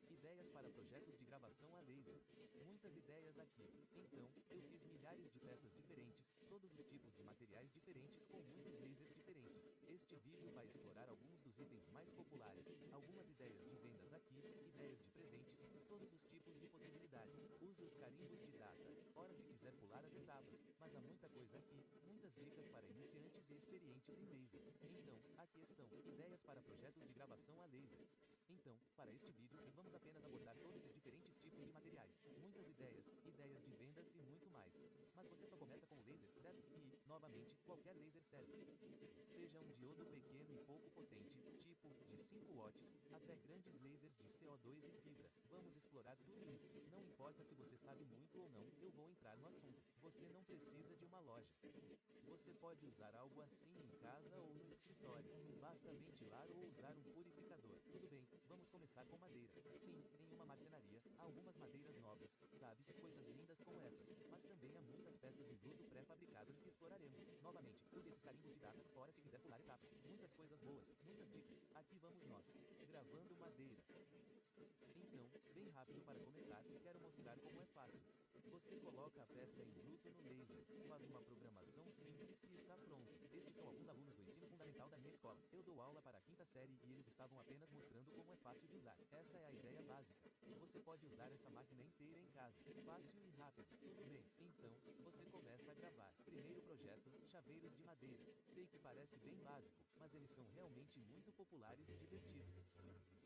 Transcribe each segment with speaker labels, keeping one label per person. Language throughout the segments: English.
Speaker 1: Ideias para projetos de gravação a laser. Muitas ideias aqui. Então, eu fiz milhares de peças diferentes, todos os tipos de materiais diferentes com muitos lasers diferentes. Este vídeo vai explorar alguns dos itens mais populares, algumas ideias de vendas aqui, ideias de presentes, todos os tipos de possibilidades. Use os carimbos de data. Ora se quiser pular as etapas, mas há muita coisa aqui, muitas dicas para iniciantes e experientes em lasers. Então, aqui estão, ideias para projetos de gravação a laser. Então, para este vídeo, vamos apenas abordar todos os diferentes tipos de materiais, muitas ideias, ideias de vendas e muito mais. Mas você só começa com o laser, certo? E, novamente, qualquer laser serve. Seja um diodo pequeno e pouco potente, tipo de 5 watts, até grandes lasers de CO2 e fibra. Vamos explorar tudo isso. Não importa se você sabe muito ou não, eu vou entrar no assunto. Você não precisa de uma loja. Você pode usar algo assim em casa ou no escritório. Basta ventilar ou usar um purificador. Tudo bem, vamos começar com madeira. Sim, em uma marcenaria, há algumas madeiras nobres, sabe? Coisas lindas como essas. Mas também há muitas peças em bruto pré-fabricadas que exploraremos. Novamente, use esses carimbos de data, ora se quiser pular etapas. Muitas coisas boas, muitas dicas. Aqui vamos nós. Gravando madeira. Então, bem rápido para começar, quero mostrar como é fácil. Você coloca a peça em bruto no laser, faz uma programação simples e está pronto. Estes são alguns alunos do ensino fundamental da minha escola. Eu dou aula para a 5ª série e eles estavam apenas mostrando como é fácil de usar. Essa é a ideia básica. Você pode usar essa máquina inteira em casa. Fácil e rápido. Tudo bem. Então, você começa a gravar. Primeiro projeto, chaveiros de madeira. Sei que parece bem básico, mas eles são realmente muito populares e divertidos.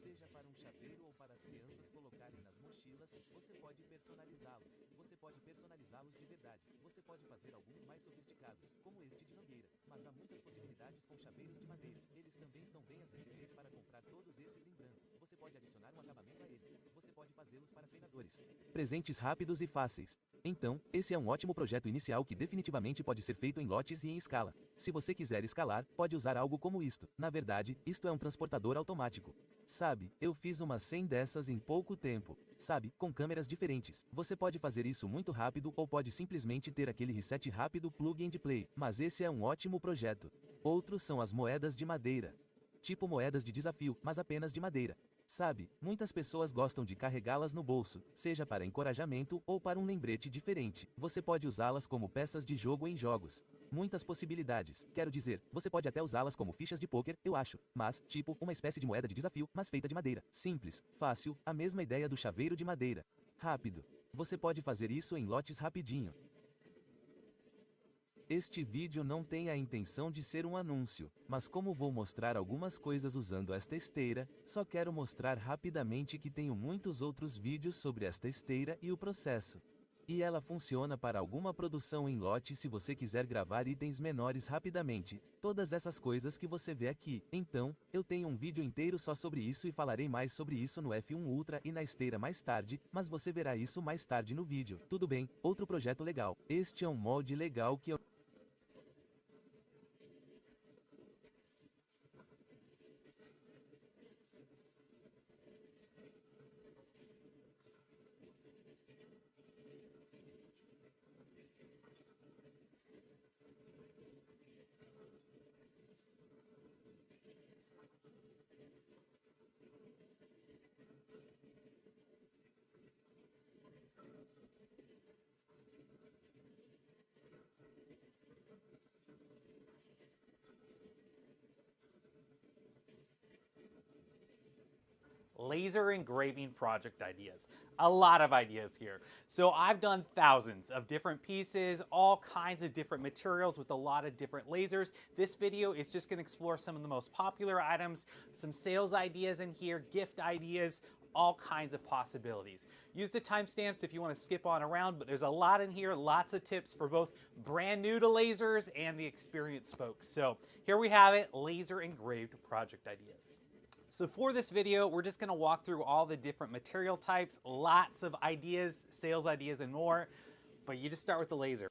Speaker 1: Seja para um chaveiro ou para as crianças colocarem nas mochilas, você pode personalizá-los. Você pode personalizá-los de verdade. Você pode fazer alguns mais sofisticados, como este de mangueira. Mas há muitas possibilidades com chaveiros de madeira. Eles também são bem acessíveis para comprar todos esses em branco. Você pode adicionar um acabamento a eles. Você pode fazê-los para treinadores. Presentes rápidos e fáceis. Então, esse é um ótimo projeto inicial que definitivamente pode ser feito em lotes e em escala. Se você quiser escalar, pode usar algo como isto. Na verdade, isto é um transportador automático. Sabe, eu fiz umas 100 dessas em pouco tempo. Sabe, com câmeras diferentes. Você pode fazer isso muito rápido ou pode simplesmente ter aquele reset rápido plug and play. Mas esse é um ótimo projeto. Outros são as moedas de madeira. Tipo moedas de desafio, mas apenas de madeira. Sabe, muitas pessoas gostam de carregá-las no bolso, seja para encorajamento ou para um lembrete diferente. Você pode usá-las como peças de jogo em jogos. Muitas possibilidades. Quero dizer, você pode até usá-las como fichas de pôquer, eu acho. Mas, tipo, uma espécie de moeda de desafio, mas feita de madeira. Simples, fácil, a mesma ideia do chaveiro de madeira. Rápido. Você pode fazer isso em lotes rapidinho. Este vídeo não tem a intenção de ser um anúncio, mas como vou mostrar algumas coisas usando esta esteira, só quero mostrar rapidamente que tenho muitos outros vídeos sobre esta esteira e o processo. E ela funciona para alguma produção em lote se você quiser gravar itens menores rapidamente, todas essas coisas que você vê aqui. Então, eu tenho um vídeo inteiro só sobre isso e falarei mais sobre isso no F1 Ultra e na esteira mais tarde, mas você verá isso mais tarde no vídeo. Tudo bem, outro projeto legal. Este é um molde legal que eu
Speaker 2: Laser engraving project ideas. A lot of ideas here. So I've done thousands of different pieces, all kinds of different materials with a lot of different lasers. This video is just going to explore some of the most popular items, some sales ideas in here, gift ideas, all kinds of possibilities. Use the timestamps if you want to skip on around, but there's a lot in here, lots of tips for both brand new to lasers and the experienced folks. So here we have it, laser engraved project ideas. So for this video, we're just gonna walk through all the different material types, lots of ideas, sales ideas and more, but you just start with the laser.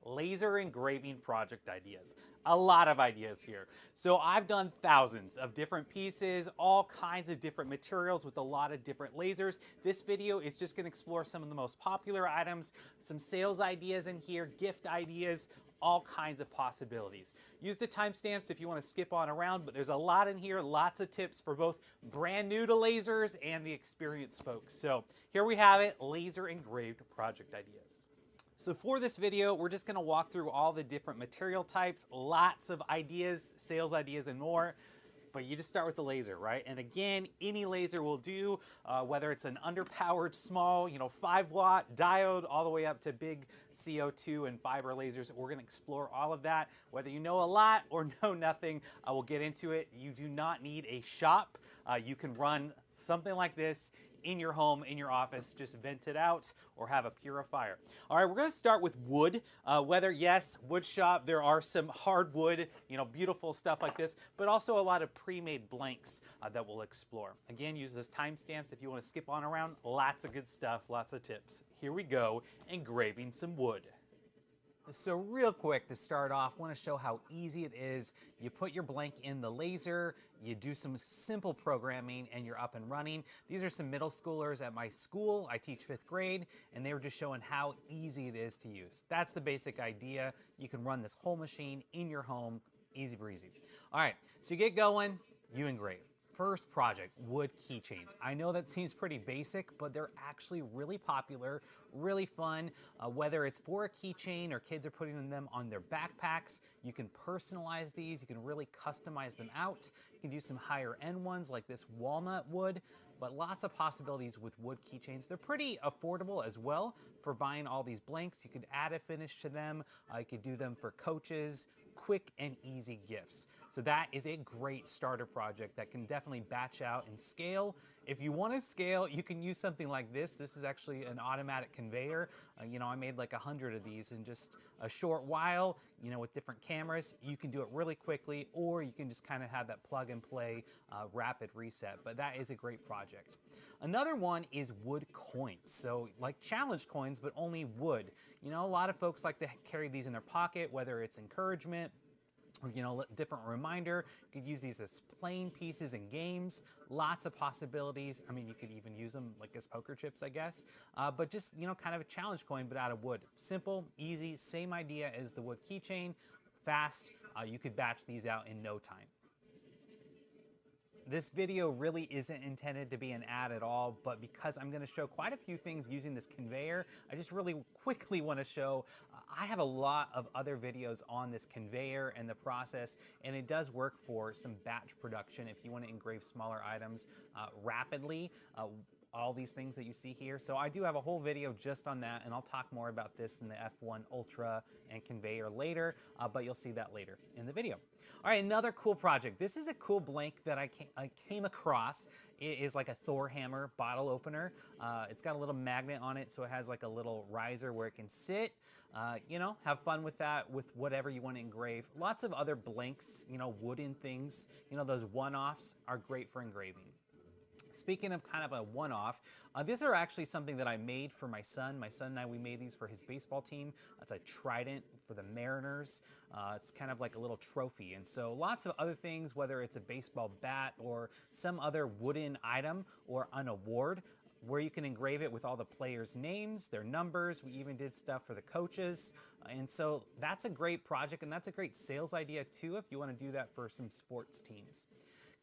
Speaker 2: Laser engraving project ideas. A lot of ideas here. So I've done thousands of different pieces, all kinds of different materials with a lot of different lasers. This video is just going to explore some of the most popular items, some sales ideas in here, gift ideas, all kinds of possibilities. Use the timestamps if you want to skip on around, but there's a lot in here, lots of tips for both brand new to lasers and the experienced folks. So here we have it, laser engraved project ideas. So for this video, we're just gonna walk through all the different material types, lots of ideas, sales ideas and more, but you just start with the laser, right? And again, any laser will do, whether it's an underpowered small, 5-watt diode, all the way up to big CO2 and fiber lasers. We're gonna explore all of that. Whether you know a lot or know nothing, I will get into it. You do not need a shop. You can run something like this in your home, in your office, just vent it out or have a purifier. All right, we're gonna start with wood. Whether, yes, wood shop, there are some hardwood, beautiful stuff like this, but also a lot of pre-made blanks that we'll explore. Again, use those timestamps if you wanna skip on around. Lots of good stuff, lots of tips. Here we go, engraving some wood. So real quick to start off, I want to show how easy it is. You put your blank in the laser, you do some simple programming, and you're up and running. These are some middle schoolers at my school. I teach 5th grade, and they were just showing how easy it is to use. That's the basic idea. You can run this whole machine in your home, easy breezy. All right, so you get going, you engrave. First project, wood keychains. I know that seems pretty basic, but they're actually really popular, really fun. Whether it's for a keychain or kids are putting them on their backpacks, you can personalize these, you can really customize them out. You can do some higher end ones like this walnut wood, but lots of possibilities with wood keychains. They're pretty affordable as well for buying all these blanks. You could add a finish to them. You could do them for coaches, quick and easy gifts. So that is a great starter project that can definitely batch out and scale If you want to scale, you can use something like this. This is actually an automatic conveyor. You know, I made like 100 of these in just a short while, you know, with different cameras. You can do it really quickly, or you can just kind of have that plug and play rapid reset, but that is a great project. Another one is wood coins. So like challenge coins, but only wood. You know, a lot of folks like to carry these in their pocket, whether it's encouragement, or, you know, different reminder. You could use these as plain pieces in games. Lots of possibilities. I mean, you could even use them like as poker chips, I guess. But just, you know, kind of a challenge coin, but out of wood. Simple, easy, same idea as the wood keychain. Fast. You could batch these out in no time. This video really isn't intended to be an ad at all, but because I'm going to show quite a few things using this conveyor, I just really quickly want to show I have a lot of other videos on this conveyor and the process, and it does work for some batch production if you want to engrave smaller items rapidly. All these things that you see here. So I do have a whole video just on that, and I'll talk more about this in the F1 Ultra and conveyor later, but you'll see that later in the video. All right, another cool project. This is a cool blank that I came across. It is like a Thor hammer bottle opener. It's got a little magnet on it, so it has like a little riser where it can sit. You know, have fun with that, with whatever you want to engrave. Lots of other blanks, you know, wooden things, you know, those one-offs are great for engraving. Speaking of kind of a one-off, these are actually something that I made for my son. My son and I, we made these for his baseball team. It's a trident for the Mariners. It's kind of like a little trophy. And so lots of other things, whether it's a baseball bat or some other wooden item or an award, where you can engrave it with all the players' names, their numbers. We even did stuff for the coaches. And so that's a great project, and that's a great sales idea too if you want to do that for some sports teams.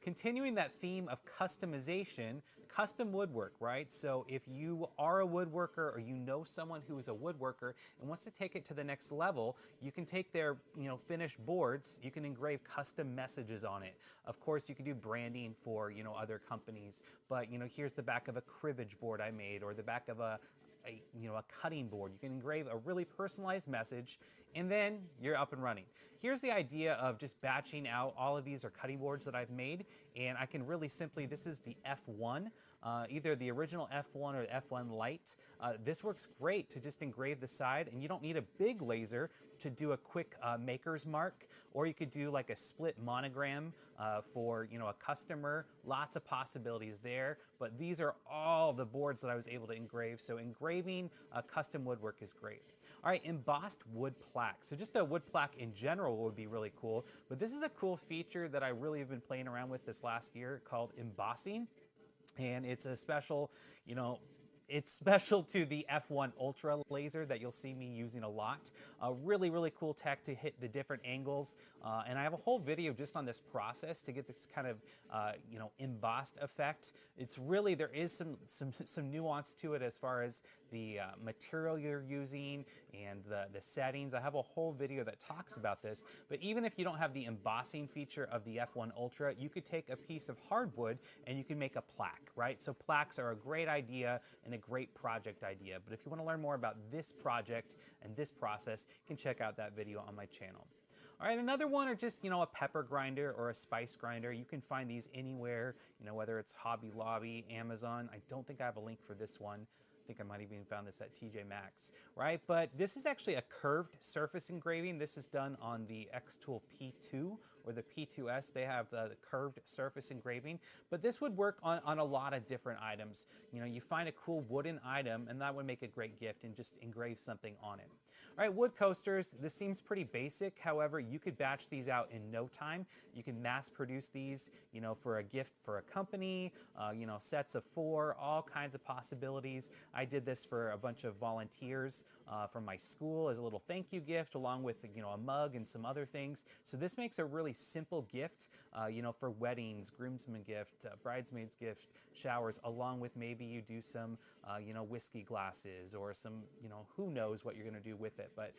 Speaker 2: Continuing that theme of customization, custom woodwork, right? So if you are a woodworker or you know someone who is a woodworker and wants to take it to the next level, you can take their, you know, finished boards, you can engrave custom messages on it. Of course, you can do branding for, you know, other companies, but, you know, here's the back of a cribbage board I made, or the back of a cutting board. You can engrave a really personalized message, and then you're up and running. Here's the idea of just batching out. All of these are cutting boards that I've made, and I can really simply, this is the F1, either the original F1 or F1 Lite. This works great to just engrave the side, and you don't need a big laser to do a quick maker's mark, or you could do like a split monogram for, you know, a customer. Lots of possibilities there, but these are all the boards that I was able to engrave. So engraving custom woodwork is great. All right, embossed wood plaque. So just a wood plaque in general would be really cool, but this is a cool feature that I really have been playing around with this last year called embossing. And it's a special, you know, it's special to the F1 Ultra laser that you'll see me using a lot. Really, really cool tech to hit the different angles. And I have a whole video just on this process to get this kind of, you know, embossed effect. It's really, there is some nuance to it as far as the material you're using and the settings. I have a whole video that talks about this, but even if you don't have the embossing feature of the F1 Ultra, you could take a piece of hardwood and you can make a plaque, right? So plaques are a great idea and a great project idea. But if you want to learn more about this project and this process, you can check out that video on my channel. All right, another one are just, you know, a pepper grinder or a spice grinder. You can find these anywhere, you know, whether it's Hobby Lobby, Amazon. I don't think I have a link for this one. I think I might even found this at TJ Maxx, right? But this is actually a curved surface engraving. This is done on the X-Tool P2 or the P2S. They have the curved surface engraving, but this would work on a lot of different items. You know, you find a cool wooden item and that would make a great gift, and just engrave something on it. All right, wood coasters, this seems pretty basic. However, you could batch these out in no time. You can mass produce these, you know, for a gift for a company, you know, sets of 4, all kinds of possibilities. I did this for a bunch of volunteers from my school as a little thank you gift, along with, you know, a mug and some other things. So this makes a really simple gift, you know, for weddings, groomsmen gift, bridesmaids gift, showers, along with maybe you do some, you know, whiskey glasses or some, you know, who knows what you're going to do with it. But